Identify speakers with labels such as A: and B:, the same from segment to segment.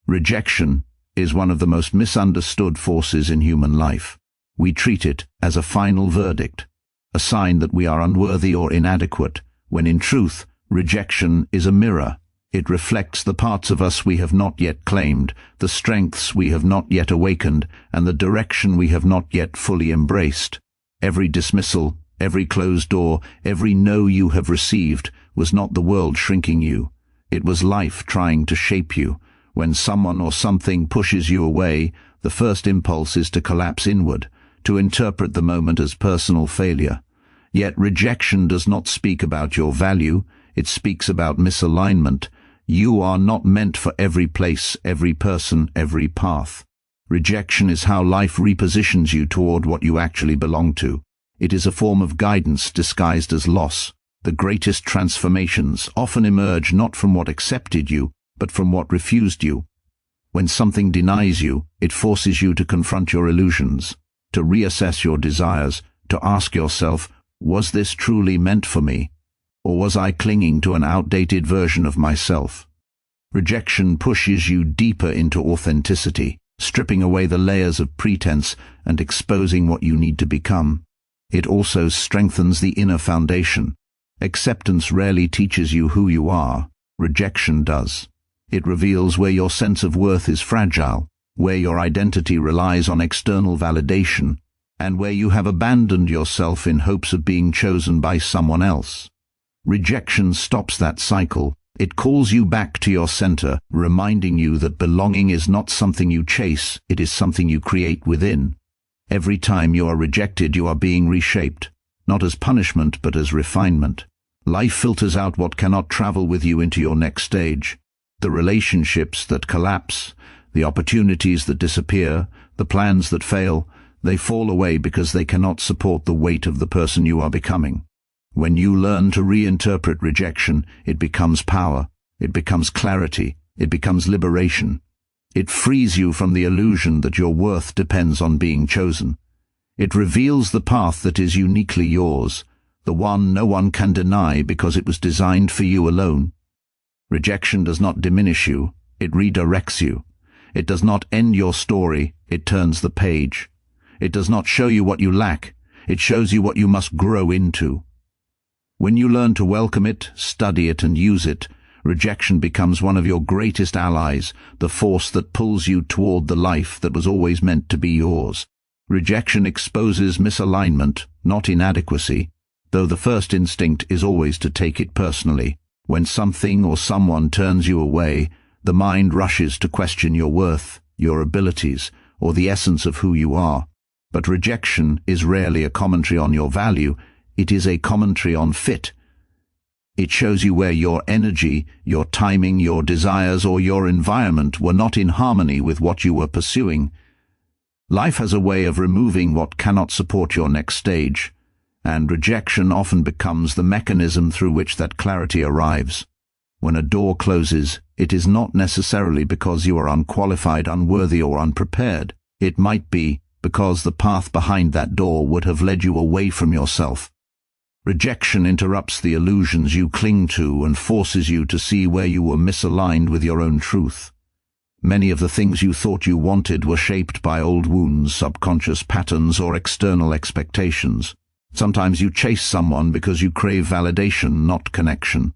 A: Rejection is one of the most misunderstood forces in human life. We treat it as a final verdict, a sign that we are unworthy or inadequate, when in truth, rejection is a mirror. It reflects the parts of us we have not yet claimed, the strengths we have not yet awakened, and the direction we have not yet fully embraced. Every dismissal, every closed door, every no you have received was not the world shrinking you. It was life trying to shape you. When someone or something pushes you away, the first impulse is to collapse inward, to interpret the moment as personal failure. Yet rejection does not speak about your value, it speaks about misalignment. You are not meant for every place, every person, every path. Rejection is how life repositions you toward what you actually belong to. It is a form of guidance disguised as loss. The greatest transformations often emerge not from what accepted you, but from what refused you. When something denies you, it forces you to confront your illusions, to reassess your desires, to ask yourself, was this truly meant for me? Or was I clinging to an outdated version of myself? Rejection pushes you deeper into authenticity, stripping away the layers of pretense and exposing what you need to become. It also strengthens the inner foundation. Acceptance rarely teaches you who you are. Rejection does. It reveals where your sense of worth is fragile, where your identity relies on external validation, and where you have abandoned yourself in hopes of being chosen by someone else. Rejection stops that cycle. It calls you back to your center, reminding you that belonging is not something you chase, it is something you create within. Every time you are rejected, you are being reshaped, not as punishment but as refinement. Life filters out what cannot travel with you into your next stage. The relationships that collapse, the opportunities that disappear, the plans that fail, they fall away because they cannot support the weight of the person you are becoming. When you learn to reinterpret rejection, it becomes power, it becomes clarity, it becomes liberation. It frees you from the illusion that your worth depends on being chosen. It reveals the path that is uniquely yours, the one no one can deny because it was designed for you alone. Rejection does not diminish you, it redirects you. It does not end your story, it turns the page. It does not show you what you lack, it shows you what you must grow into. When you learn to welcome it, study it, and use it, rejection becomes one of your greatest allies, the force that pulls you toward the life that was always meant to be yours. Rejection exposes misalignment, not inadequacy, though the first instinct is always to take it personally. When something or someone turns you away, the mind rushes to question your worth, your abilities, or the essence of who you are. But rejection is rarely a commentary on your value, it is a commentary on fit. It shows you where your energy, your timing, your desires, or your environment were not in harmony with what you were pursuing. Life has a way of removing what cannot support your next stage, and rejection often becomes the mechanism through which that clarity arrives. When a door closes, it is not necessarily because you are unqualified, unworthy, or unprepared. It might be because the path behind that door would have led you away from yourself. Rejection interrupts the illusions you cling to and forces you to see where you were misaligned with your own truth. Many of the things you thought you wanted were shaped by old wounds, subconscious patterns, or external expectations. Sometimes you chase someone because you crave validation, not connection.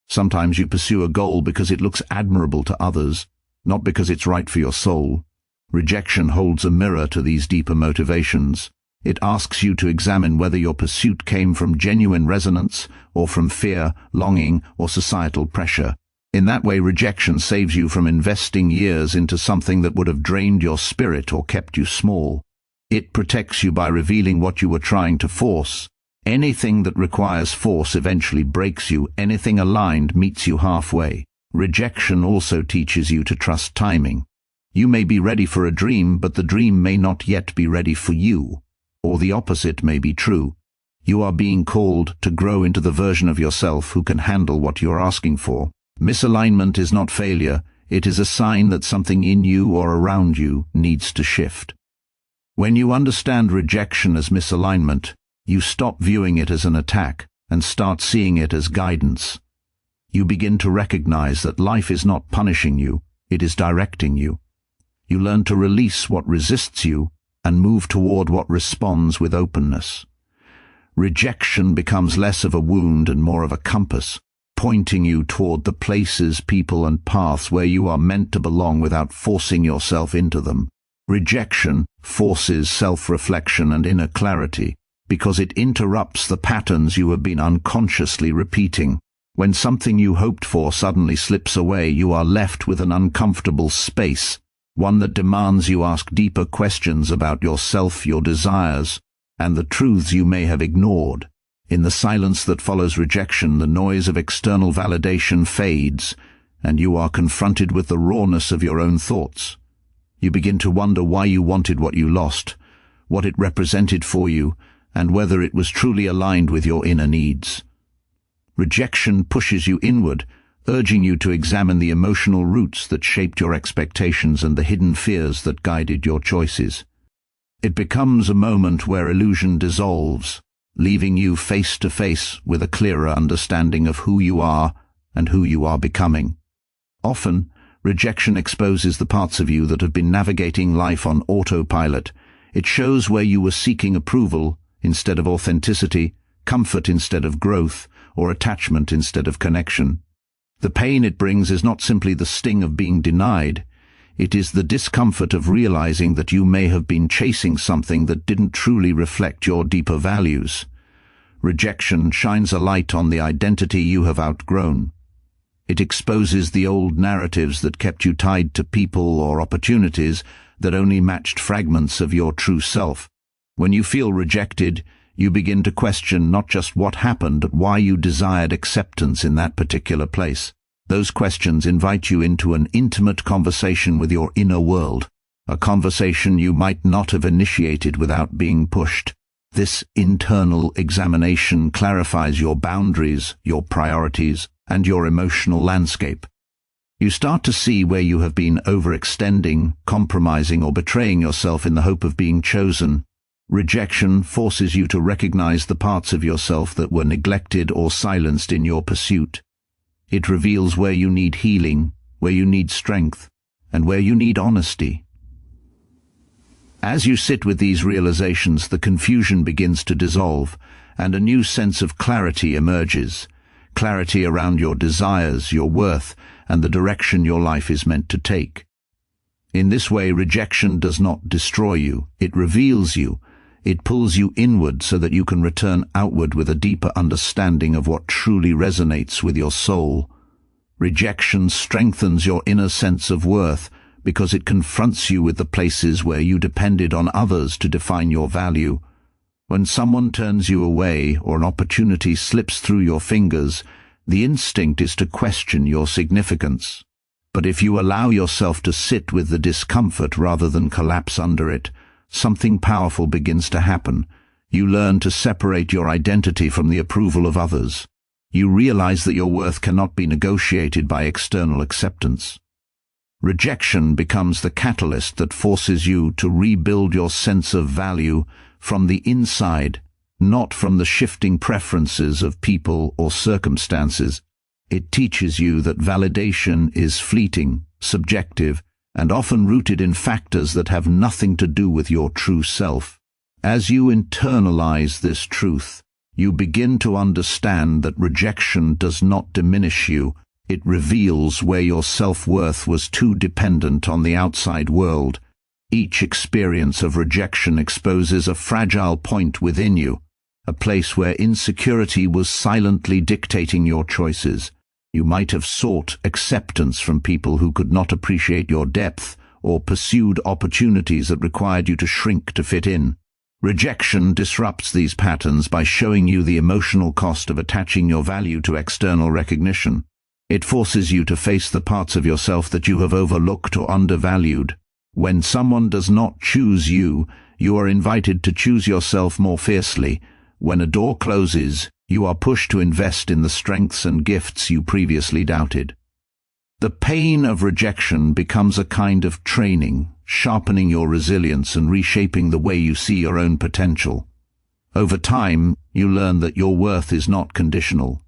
A: Sometimes you pursue a goal because it looks admirable to others, not because it's right for your soul. Rejection holds a mirror to these deeper motivations. It asks you to examine whether your pursuit came from genuine resonance or from fear, longing, or societal pressure. In that way, rejection saves you from investing years into something that would have drained your spirit or kept you small. It protects you by revealing what you were trying to force. Anything that requires force eventually breaks you. Anything aligned meets you halfway. Rejection also teaches you to trust timing. You may be ready for a dream, but the dream may not yet be ready for you. Or the opposite may be true. You are being called to grow into the version of yourself who can handle what you are asking for. Misalignment is not failure. It is a sign that something in you or around you needs to shift. When you understand rejection as misalignment, you stop viewing it as an attack and start seeing it as guidance. You begin to recognize that life is not punishing you, it is directing you. You learn to release what resists you and move toward what responds with openness. Rejection becomes less of a wound and more of a compass, pointing you toward the places, people, and paths where you are meant to belong without forcing yourself into them. Rejection forces self-reflection and inner clarity because it interrupts the patterns you have been unconsciously repeating. When something you hoped for suddenly slips away, you are left with an uncomfortable space, one that demands you ask deeper questions about yourself, your desires, and the truths you may have ignored. In the silence that follows rejection, the noise of external validation fades, and you are confronted with the rawness of your own thoughts. You begin to wonder why you wanted what you lost, what it represented for you, and whether it was truly aligned with your inner needs. Rejection pushes you inward, urging you to examine the emotional roots that shaped your expectations and the hidden fears that guided your choices. It becomes a moment where illusion dissolves, leaving you face to face with a clearer understanding of who you are and who you are becoming. Often, rejection exposes the parts of you that have been navigating life on autopilot. It shows where you were seeking approval instead of authenticity, comfort instead of growth, or attachment instead of connection. The pain it brings is not simply the sting of being denied. It is the discomfort of realizing that you may have been chasing something that didn't truly reflect your deeper values. Rejection shines a light on the identity you have outgrown. It exposes the old narratives that kept you tied to people or opportunities that only matched fragments of your true self. When you feel rejected, you begin to question not just what happened, but why you desired acceptance in that particular place. Those questions invite you into an intimate conversation with your inner world, a conversation you might not have initiated without being pushed. This internal examination clarifies your boundaries, your priorities, and your emotional landscape. You start to see where you have been overextending, compromising, or betraying yourself in the hope of being chosen. Rejection forces you to recognize the parts of yourself that were neglected or silenced in your pursuit. It reveals where you need healing, where you need strength, and where you need honesty. As you sit with these realizations, the confusion begins to dissolve, and a new sense of clarity emerges. Clarity around your desires, your worth, and the direction your life is meant to take. In this way, rejection does not destroy you, it reveals you. It pulls you inward so that you can return outward with a deeper understanding of what truly resonates with your soul. Rejection strengthens your inner sense of worth because it confronts you with the places where you depended on others to define your value. When someone turns you away or an opportunity slips through your fingers, the instinct is to question your significance. But if you allow yourself to sit with the discomfort rather than collapse under it, something powerful begins to happen. You learn to separate your identity from the approval of others. You realize that your worth cannot be negotiated by external acceptance. Rejection becomes the catalyst that forces you to rebuild your sense of value from the inside, not from the shifting preferences of people or circumstances. It teaches you that validation is fleeting, subjective, and often rooted in factors that have nothing to do with your true self. As you internalize this truth, you begin to understand that rejection does not diminish you. It reveals where your self-worth was too dependent on the outside world. Each experience of rejection exposes a fragile point within you, a place where insecurity was silently dictating your choices. You might have sought acceptance from people who could not appreciate your depth, or pursued opportunities that required you to shrink to fit in. Rejection disrupts these patterns by showing you the emotional cost of attaching your value to external recognition. It forces you to face the parts of yourself that you have overlooked or undervalued. When someone does not choose you, you are invited to choose yourself more fiercely. When a door closes, you are pushed to invest in the strengths and gifts you previously doubted. The pain of rejection becomes a kind of training, sharpening your resilience and reshaping the way you see your own potential. Over time, you learn that your worth is not conditional.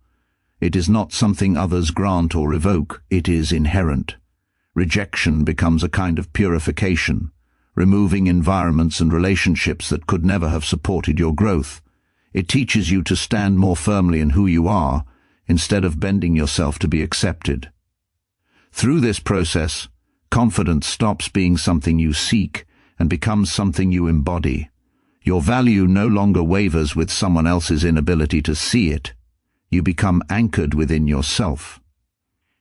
A: It is not something others grant or revoke, it is inherent. Rejection becomes a kind of purification, removing environments and relationships that could never have supported your growth. It teaches you to stand more firmly in who you are, instead of bending yourself to be accepted. Through this process, confidence stops being something you seek and becomes something you embody. Your value no longer wavers with someone else's inability to see it. You become anchored within yourself.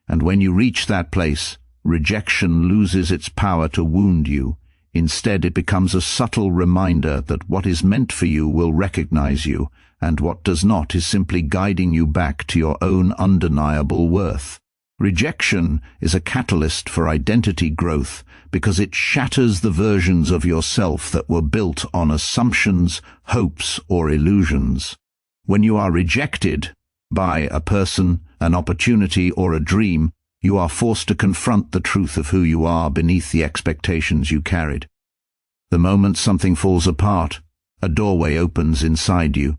A: And when you reach that place, rejection loses its power to wound you. Instead, it becomes a subtle reminder that what is meant for you will recognize you, and what does not is simply guiding you back to your own undeniable worth. Rejection is a catalyst for identity growth because it shatters the versions of yourself that were built on assumptions, hopes, or illusions. When you are rejected by a person, an opportunity, or a dream, you are forced to confront the truth of who you are beneath the expectations you carried. The moment something falls apart, a doorway opens inside you.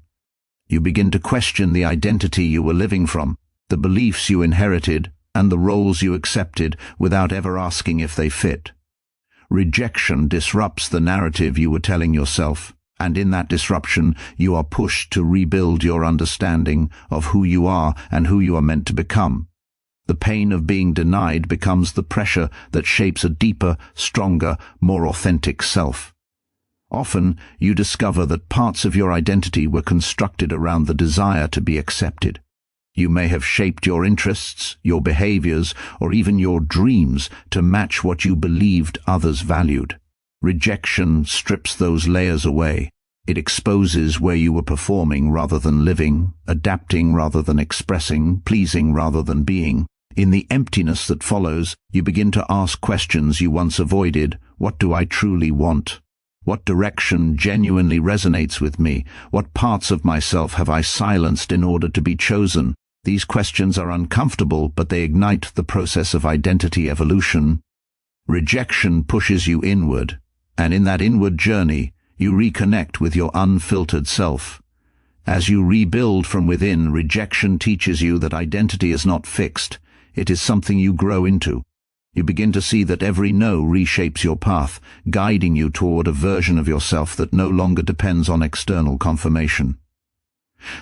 A: You begin to question the identity you were living from, the beliefs you inherited, and the roles you accepted without ever asking if they fit. Rejection disrupts the narrative you were telling yourself, and in that disruption you are pushed to rebuild your understanding of who you are and who you are meant to become. The pain of being denied becomes the pressure that shapes a deeper, stronger, more authentic self. Often, you discover that parts of your identity were constructed around the desire to be accepted. You may have shaped your interests, your behaviors, or even your dreams to match what you believed others valued. Rejection strips those layers away. It exposes where you were performing rather than living, adapting rather than expressing, pleasing rather than being. In the emptiness that follows, you begin to ask questions you once avoided. What do I truly want? What direction genuinely resonates with me? What parts of myself have I silenced in order to be chosen? These questions are uncomfortable, but they ignite the process of identity evolution. Rejection pushes you inward, and in that inward journey, you reconnect with your unfiltered self. As you rebuild from within, rejection teaches you that identity is not fixed. It is something you grow into. You begin to see that every no reshapes your path, guiding you toward a version of yourself that no longer depends on external confirmation.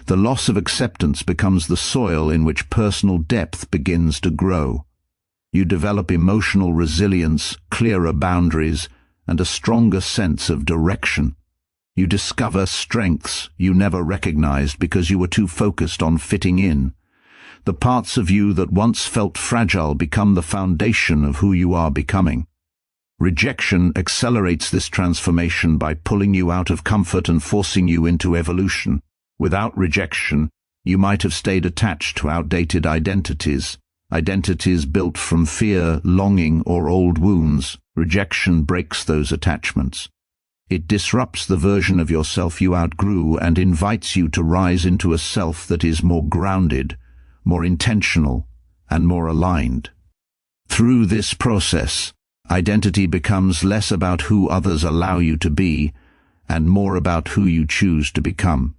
A: The loss of acceptance becomes the soil in which personal depth begins to grow. You develop emotional resilience, clearer boundaries, and a stronger sense of direction. You discover strengths you never recognized because you were too focused on fitting in. The parts of you that once felt fragile become the foundation of who you are becoming. Rejection accelerates this transformation by pulling you out of comfort and forcing you into evolution. Without rejection, you might have stayed attached to outdated identities built from fear, longing, or old wounds. Rejection breaks those attachments. It disrupts the version of yourself you outgrew and invites you to rise into a self that is more grounded, more intentional, and more aligned. Through this process, identity becomes less about who others allow you to be and more about who you choose to become.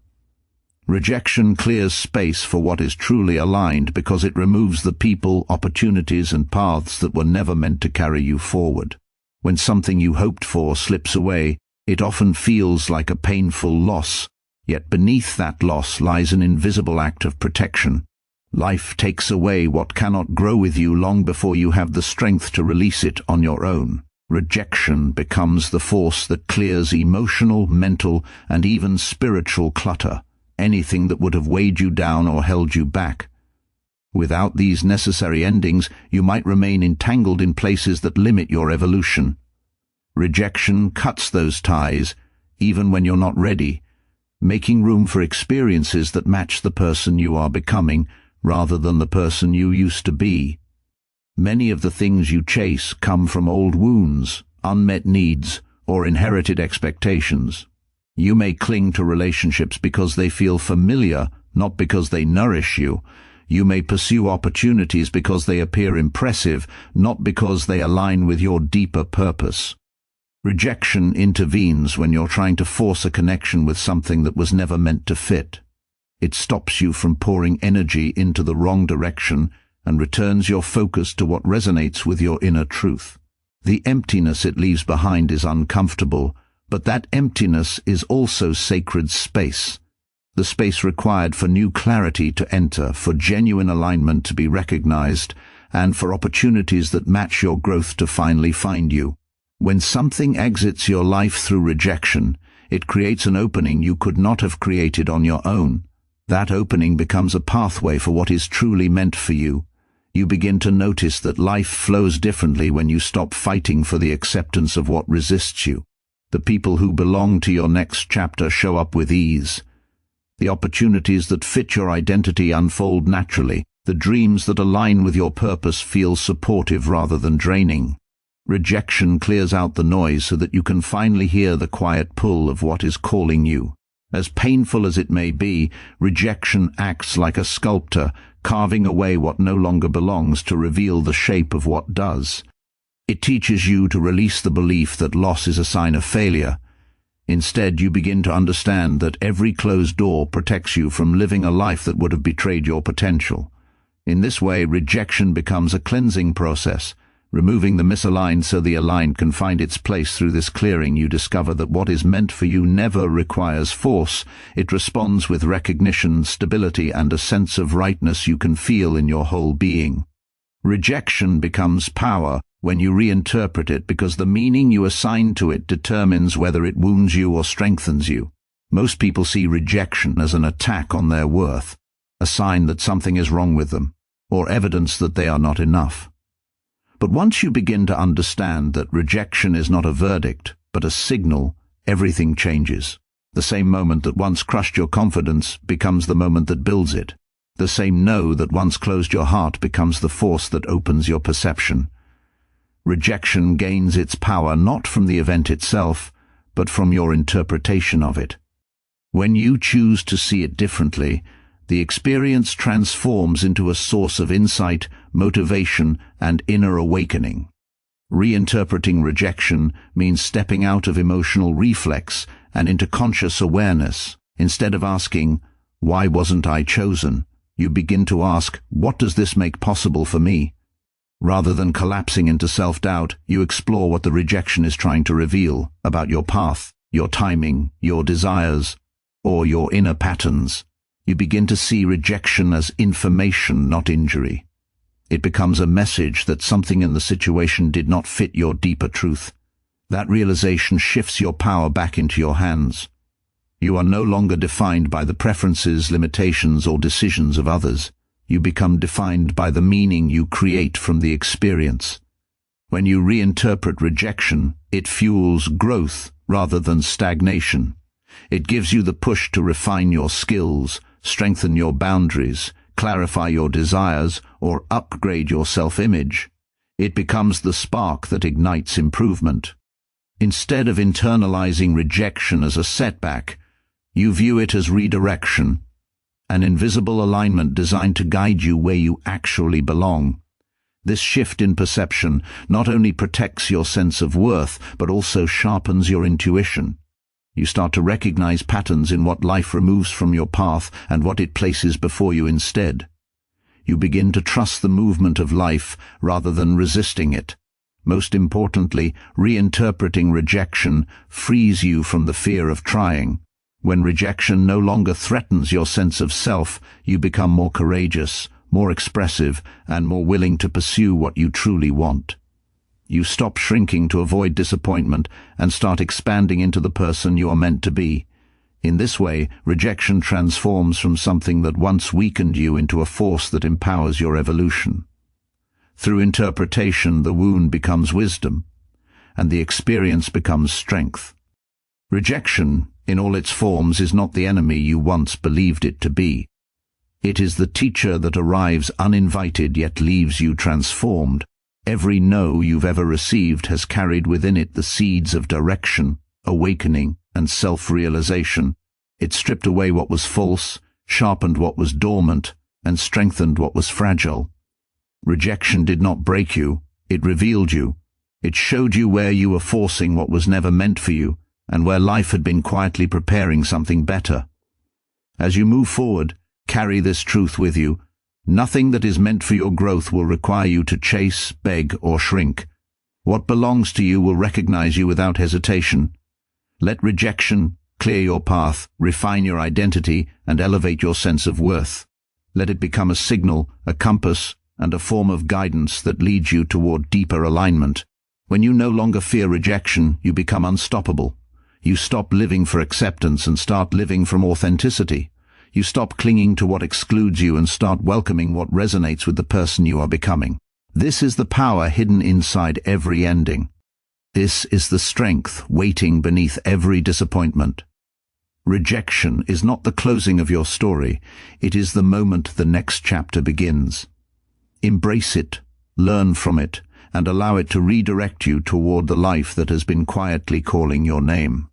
A: Rejection clears space for what is truly aligned because it removes the people, opportunities, and paths that were never meant to carry you forward. When something you hoped for slips away, it often feels like a painful loss, yet beneath that loss lies an invisible act of protection. Life takes away what cannot grow with you long before you have the strength to release it on your own. Rejection becomes the force that clears emotional, mental, and even spiritual clutter. Anything that would have weighed you down or held you back. Without these necessary endings, you might remain entangled in places that limit your evolution. Rejection cuts those ties, even when you're not ready, making room for experiences that match the person you are becoming, rather than the person you used to be. Many of the things you chase come from old wounds, unmet needs, or inherited expectations. You may cling to relationships because they feel familiar, not because they nourish you. You may pursue opportunities because they appear impressive, not because they align with your deeper purpose. Rejection intervenes when you're trying to force a connection with something that was never meant to fit. It stops you from pouring energy into the wrong direction and returns your focus to what resonates with your inner truth. The emptiness it leaves behind is uncomfortable, but that emptiness is also sacred space. The space required for new clarity to enter, for genuine alignment to be recognized, and for opportunities that match your growth to finally find you. When something exits your life through rejection, it creates an opening you could not have created on your own. That opening becomes a pathway for what is truly meant for you. You begin to notice that life flows differently when you stop fighting for the acceptance of what resists you. The people who belong to your next chapter show up with ease. The opportunities that fit your identity unfold naturally. The dreams that align with your purpose feel supportive rather than draining. Rejection clears out the noise so that you can finally hear the quiet pull of what is calling you. As painful as it may be, rejection acts like a sculptor, carving away what no longer belongs to reveal the shape of what does. It teaches you to release the belief that loss is a sign of failure. Instead, you begin to understand that every closed door protects you from living a life that would have betrayed your potential. In this way, rejection becomes a cleansing process. Removing the misaligned so the aligned can find its place. Through this clearing, you discover that what is meant for you never requires force. It responds with recognition, stability, and a sense of rightness you can feel in your whole being. Rejection becomes power when you reinterpret it, because the meaning you assign to it determines whether it wounds you or strengthens you. Most people see rejection as an attack on their worth, a sign that something is wrong with them, or evidence that they are not enough. But once you begin to understand that rejection is not a verdict, but a signal, everything changes. The same moment that once crushed your confidence becomes the moment that builds it. The same no that once closed your heart becomes the force that opens your perception. Rejection gains its power not from the event itself, but from your interpretation of it. When you choose to see it differently, the experience transforms into a source of insight, motivation, and inner awakening. Reinterpreting rejection means stepping out of emotional reflex and into conscious awareness. Instead of asking, "Why wasn't I chosen?" you begin to ask, "What does this make possible for me?" Rather than collapsing into self-doubt, you explore what the rejection is trying to reveal about your path, your timing, your desires, or your inner patterns. You begin to see rejection as information, not injury. It becomes a message that something in the situation did not fit your deeper truth. That realization shifts your power back into your hands. You are no longer defined by the preferences, limitations, or decisions of others. You become defined by the meaning you create from the experience. When you reinterpret rejection, it fuels growth rather than stagnation. It gives you the push to refine your skills, strengthen your boundaries, clarify your desires, or upgrade your self-image. It becomes the spark that ignites improvement. Instead of internalizing rejection as a setback, you view it as redirection, an invisible alignment designed to guide you where you actually belong. This shift in perception not only protects your sense of worth, but also sharpens your intuition. You start to recognize patterns in what life removes from your path and what it places before you instead. You begin to trust the movement of life rather than resisting it. Most importantly, reinterpreting rejection frees you from the fear of trying. When rejection no longer threatens your sense of self, you become more courageous, more expressive, and more willing to pursue what you truly want. You stop shrinking to avoid disappointment and start expanding into the person you are meant to be. In this way, rejection transforms from something that once weakened you into a force that empowers your evolution. Through interpretation, the wound becomes wisdom, and the experience becomes strength. Rejection, in all its forms, is not the enemy you once believed it to be. It is the teacher that arrives uninvited yet leaves you transformed. Every no you've ever received has carried within it the seeds of direction, awakening, and self-realization. It stripped away what was false, sharpened what was dormant, and strengthened what was fragile. Rejection did not break you, it revealed you. It showed you where you were forcing what was never meant for you, and where life had been quietly preparing something better. As you move forward, carry this truth with you. Nothing that is meant for your growth will require you to chase, beg, or shrink. What belongs to you will recognize you without hesitation. Let rejection clear your path, refine your identity, and elevate your sense of worth. Let it become a signal, a compass, and a form of guidance that leads you toward deeper alignment. When you no longer fear rejection, you become unstoppable. You stop living for acceptance and start living from authenticity. You stop clinging to what excludes you and start welcoming what resonates with the person you are becoming. This is the power hidden inside every ending. This is the strength waiting beneath every disappointment. Rejection is not the closing of your story. It is the moment the next chapter begins. Embrace it, learn from it, and allow it to redirect you toward the life that has been quietly calling your name.